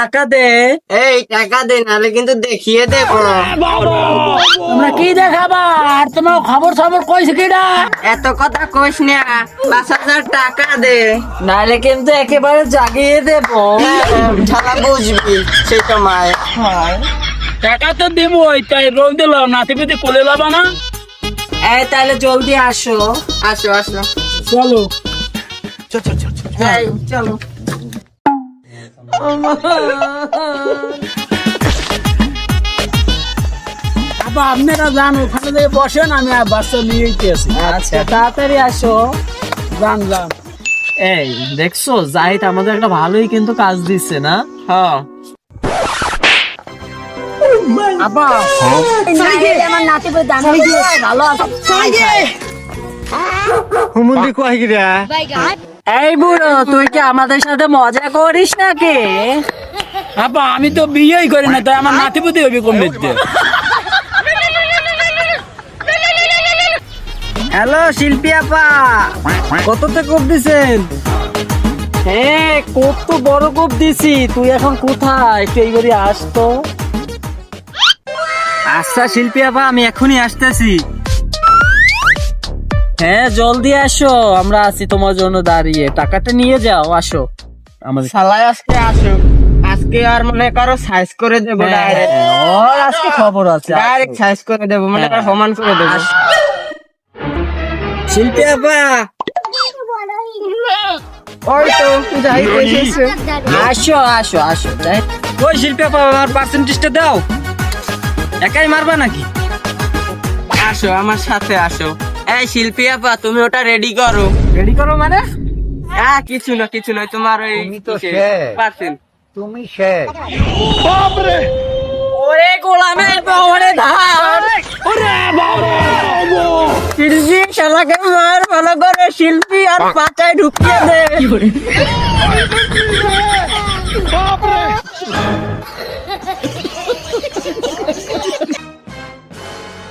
টাকা দে। এই টাকা দে, নাহলে কিন্তু দেখিয়ে দেবো। তোমরা কি দেখাবা? আর তোমার খবর খবর কইছে কিনা? এত কথা কইস না, 5,000 টাকা দে। নাহলে কিন্তু একেবারে জাগিয়ে দেবো। শালা বুঝবি সেই সময়। টাকা তো দিব, তাই রোগ দিল নাতিপুতি কোলে লাবা না। এই তাহলে জলদি আসো। আসো আসো, চলো এই চলো। আবার আপনারা যান, ওখানে যে বসেন, আমি আর বাচ্চা নিয়েই আছি। আচ্ছা তাড়াতাড়ি আসো। যান যান। এই দেখছো জাহিদ আমাদের একটা ভালোই কিন্তু কাজ দিচ্ছে না? হ্যাঁ, আপা আমার নাতি ভালো আছে। হুমুন্দি কয় গিরা এই বুড়ো, তুই কি আমাদের সাথে মজা করিস নাকি? আপা আমি তো বিয়েই করি না, তাই আমার নাতিপুতি হবি কোন দিতে? হ্যালো শিল্পী আপা, কততে কোপ দিছেন? হ্যাঁ কোপ তো বড় কোপ দিছি। তুই এখন কোথায়? একটু এইবারে আসতো। আচ্ছা শিল্পী আপা, আমি এখনই আসতেছি। হ্যাঁ জলদি আসো, আমরা আছি তোমার জন্য দাঁড়িয়ে। টাকাটা নিয়ে যাও, আসো আমাদের। শালাই আজকে আসো, আজকে আর মনে করো সাইজ করে দেবো। ডাইরেক্ট ওর আজকে খবর আছে। ডাইরেক্ট সাইজ করে দেবো, মনে করো সমান করে দেবো। শিল্পী আপা, ওই তো যাই এসেছে। আসো আসো আসো। ওই শিল্পী আপা, আমার পার্সেন্টেজটা দাও। একাই মারবা নাকি? আসো আমার সাথে আসো। এই শিল্পী আপা, তুমি ওটা রেডি করো। রেডি করো মানে? কিছু না কিছু নয়, তোমার ওই তুমি তো শেষ। পার্সেন্ট। তুমি শেষ। ওরে গোলামের বহরে ধার। শিল্পী শালাকে মার ভালো করে, শিল্পী আর পাতায় ঢুকিয়ে দে।